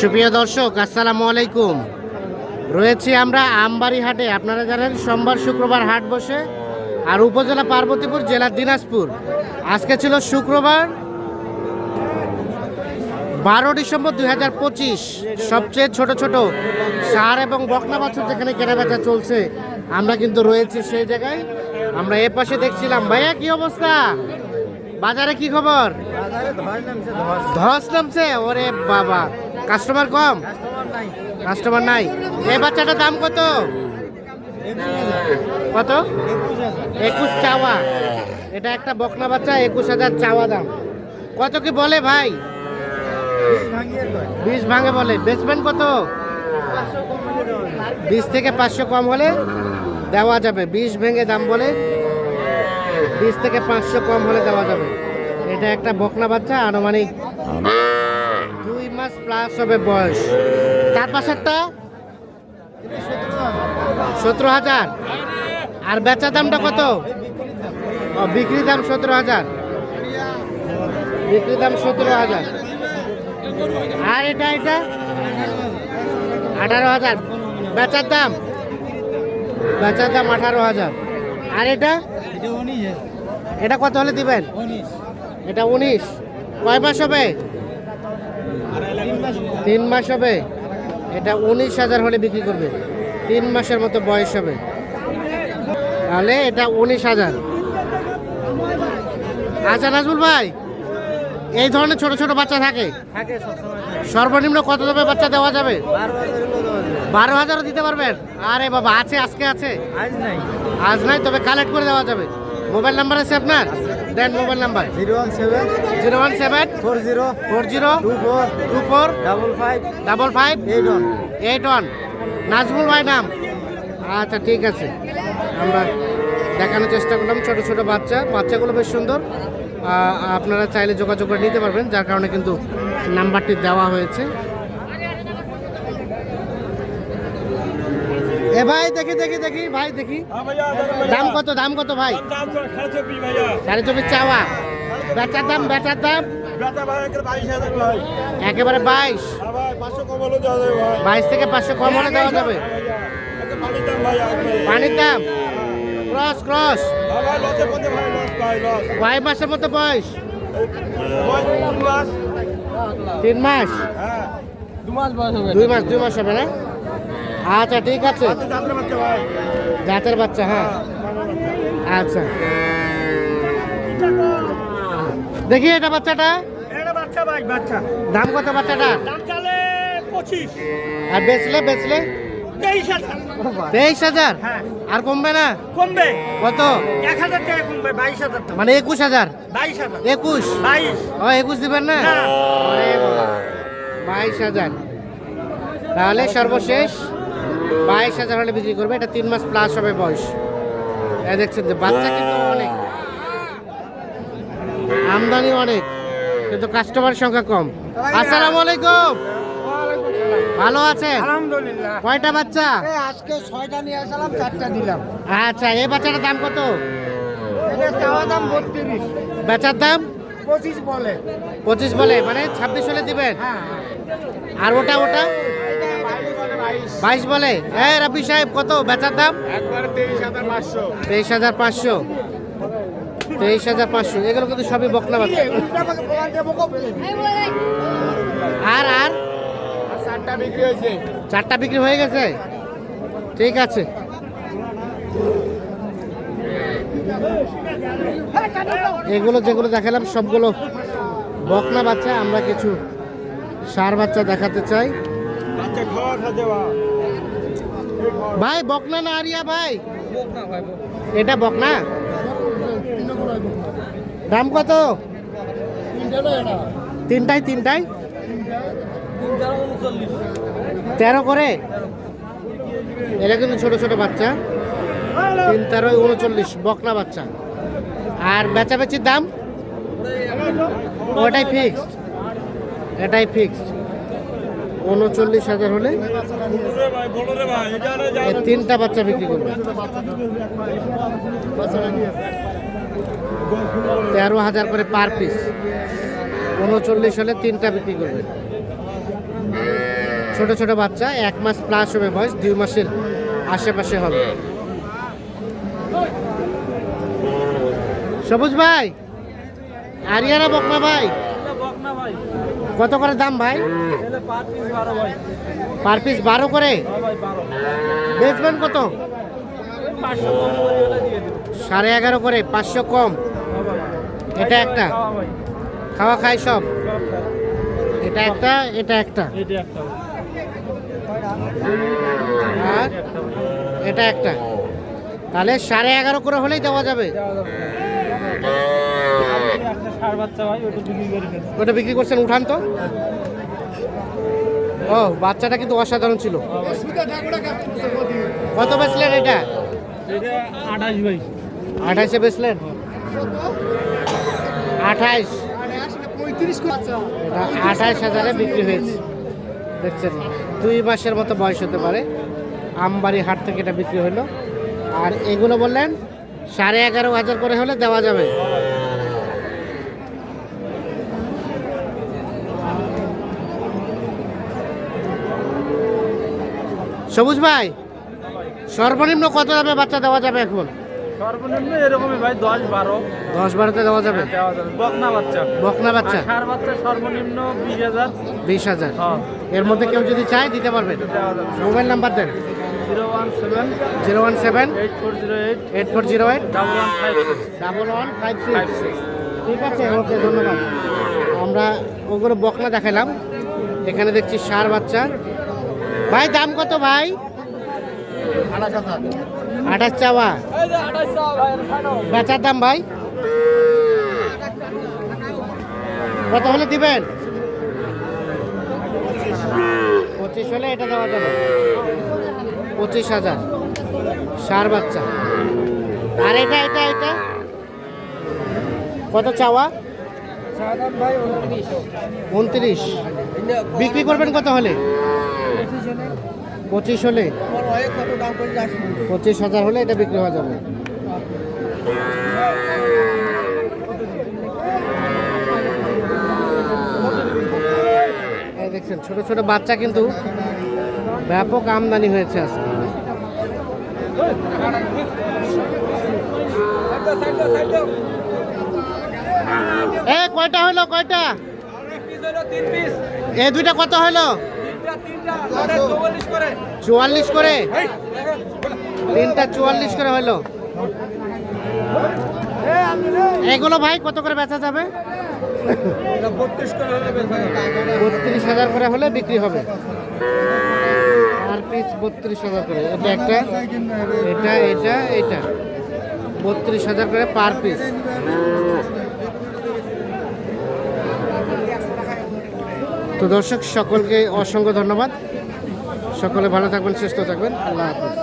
সুপ্রিয় দর্শক, আসসালামু আলাইকুম। রয়েছি আমরা আমবাড়ি হাটে। আপনারা জানেন সোমবার শুক্রবার হাট বসে, আর উপজেলা পার্বতীপুর, জেলা দিনাজপুর। আজকে ছিল শুক্রবার 12 ডিসেম্বর 2025। সবচেয়ে ছোট ছোট ষাঁড় এবং বকনা বাছুর যেখানে কেনাবেচা চলছে, আমরা কিন্তু রয়েছি সেই জায়গায়। আমরা এ পাশে দেখছিলাম। ভাইয়া, কি অবস্থা? বাজারে কি খবর? ধস নামছে? ওরে বাবা, কাস্টমার কম? কাস্টমার নাই। এই বাচ্চাটার দাম কত? কত? 21 চাওয়া। এটা একটা বকনা বাচ্চা, 21,000 চাওয়া দাম। কত কি বলে ভাই? 20 ভাঙে বলে। বেচবেন কত? 20 থেকে 500 কম হলে দেওয়া যাবে। 20 ভেঙে দাম বলে, 20 থেকে 500 কম হলে দেওয়া যাবে। এটা একটা বকনা বাচ্চা, আনুমানিক 2 মাস প্লাস হবে বয়স। তার পাশেরটা 17,000। আর বেচা দামটা কত? বিক্রি দাম 17,000। বিক্রি দাম 17,000। আর এটা 18,000 বেচার দাম। বেচার দাম 18,000। আর এটা কত হলে দিবেন? এটা 19। কয় মাস হবে? 3 মাস হবে। এটা 19,000 হলে বিক্রি করবে। 3 মাসের মতো বয়স হবে, তাহলে এটা 19,000। আচ্ছা নাজমুল ভাই, এই ধরনের ছোট ছোট বাচ্চা থাকে? সর্বনিম্ন কত দামে বাচ্চা দেওয়া যাবে? 12,000 দিতে পারবেন? আরে বাবা, আছে, আজকে আছে? আজ নাই, তবে কালেক্ট করে দেওয়া যাবে। মোবাইল নাম্বার আছে আপনার? দেন মোবাইল নাম্বার। 017 40 24 55 81। নাজমুল ভাই নাম? আচ্ছা, ঠিক আছে। আমরা দেখানোর চেষ্টা করলাম ছোট ছোট বাচ্চাগুলো বেশ সুন্দর। আপনারা চাইলে যোগাযোগ করে নিতে পারবেন, যার কারণে কিন্তু নাম্বারটি দেওয়া হয়েছে। এ ভাই, দেখি ভাই, দেখি দাম কত? দাম কত ভাই? 24.5 চাওয়া। বেচার দাম? একেবারে 22। 22 থেকে 500 কম হলে দেওয়া যাবে। পানির দাম? ক্রস। কয় মাসের মতো বয়স? 3 মাস। 2 মাস হবে না? আচ্ছা, ঠিক আছে। জাতের বাচ্চা, হ্যাঁ। আচ্ছা, দেখি এটা বাচ্চাটা। দাম কত বাচ্চাটা? 25। আর বেচলে? 23,000। আর কমবে না? কমবে। কত? 1,000 টাকা কমবে। 22,000 টাকা। মানে 21,000? 22,000। 21? ও, 21 দিবেন না? 22,000। তাহলে সর্বশেষ 22,000 হলে বিক্রি করবে। এটা 3 মাস প্লাস হবে বয়স। দেখছেন যে বাচ্চা কিন্তু অনেক, আমদানি অনেক, কিন্তু কাস্টমার সংখ্যা কম। আসসালামু আলাইকুম। ভালো আছেন? আলহামদুলিল্লাহ। কয়টা বাচ্চা? আজকে 6টা নিয়ে আসলাম, 4টা দিলাম। আচ্ছা, এই বাচ্চাটার দাম কত? এটা চাওয়া দাম 32। বেচার দাম? 25 বলে। 25 বলে, মানে 26 হলে দিবেন? হ্যাঁ। আর ওটা 22 বলে। রাব্বি সাহেব, কত বেচার দাম? একবারে 23,500। 23,500। 23,500। এগুলো কিন্তু সবই বকনা বাচ্চা। আর 4টা বিক্রি হয়েছে। 4টা বিক্রি হয়ে গেছে? ঠিক আছে। এগুলো যেগুলো দেখালাম সবগুলো বকনা বাচ্চা। আমরা কিছু ষাঁড় বাচ্চা দেখাতে চাই। ভাই, বকনা না আরিয়া ভাই? এটা বকনা। দাম কত? তিনটাই 13 করে? এটা কিন্তু ছোট ছোট বাচ্চা। 3 13 39 বকনা বাচ্চা। আর বেচাবেচির দাম? ওটাই ফিক্সড। এটাই ফিক্সড। 39,000 হলে এই 3টা বাচ্চা বিক্রি করবে। 13,000 করে পার পিস। 39 হলে 3টা বিক্রি করবে। ছোট ছোট বাচ্চা 1 মাস প্লাস হবে বয়স, 2 মাসের আশেপাশে হবে। সবুজ ভাই, আরিয়ানা বকনা ভাই, কত করে দাম ভাই? পার পিস 12 করে। বেচবেন কত? 11.5 করে, 500 কম। এটা একটা খাওয়া খায় সব, এটা একটা, এটা একটা, আর এটা একটা। তাহলে 11.5 করে হলেই দেওয়া যাবে। ওটা বিক্রি করছেন, উঠান তো। ও বাচ্চাটা কিন্তু অসাধারণ ছিল। কত বেচলেন এটা? 28-এ বেচলেন। 28, 28,000-এ বিক্রি হয়েছে। দেখছেন 2 মাসের মতো বয়স হতে পারে। আমবাড়ি হাট থেকে এটা বিক্রি হলো। আর এগুলো বললেন 11,500 করে হলে দেওয়া যাবে। সবুজ ভাই, সর্বনিম্ন কত দামে বাচ্চা দেওয়া যাবে এখন? সর্বনিম্ন এরকমই ভাই 10-12 10-12-তে দেওয়া যাবে। দেওয়া যাবে। বকনা বাচ্চা, বকনা বাচ্চা ষাঁড় বাচ্চা সর্বনিম্ন 20,000। 20,000। হ্যাঁ, এর মধ্যে কেউ যদি চায় দিতে পারবেন। দেওয়া যাবে। মোবাইল নাম্বার দেন। 017 017 8408 1156। 1156। ঠিক আছে, ওকে, ধন্যবাদ। আমরা ওগুলো বকনা দেখালাম। এখানে দেখছি ষাঁড় বাচ্চা। ভাই দাম কত ভাই? 28 চাওয়া, বেচার দাম ভাই কত হলে দিবেন? 25 হলে এটা দেওয়া যাবে। 25,000 ষাঁড় বাচ্চা। আর এটা এটা এটা কত চাওয়া? 29। বিক্রি করবেন কত হলে? 25 হলে। 25,000 হলে এটা বিক্রি হয়ে যাবে। এই দেখছেন ছোট ছোট বাচ্চা কিন্তু ব্যাপক আমদানি হয়েছে আজকে। এ কয়টা হলো, কয়টা? এই দুইটা কত হলো? 44 করে। তিনটা 44 করে হলো। এগুলো ভাই কত করে বেচা যাবে? 32,000 করে হলে বিক্রি হবে। আর পিস 32,000 করে। এটা একটা, এটা এটা এটা 32,000 করে পার পিস। তো দর্শক সকলকে অসংখ্য ধন্যবাদ। সকলে ভালো থাকবেন, সুস্থ থাকবেন। আল্লাহ হাফেজ।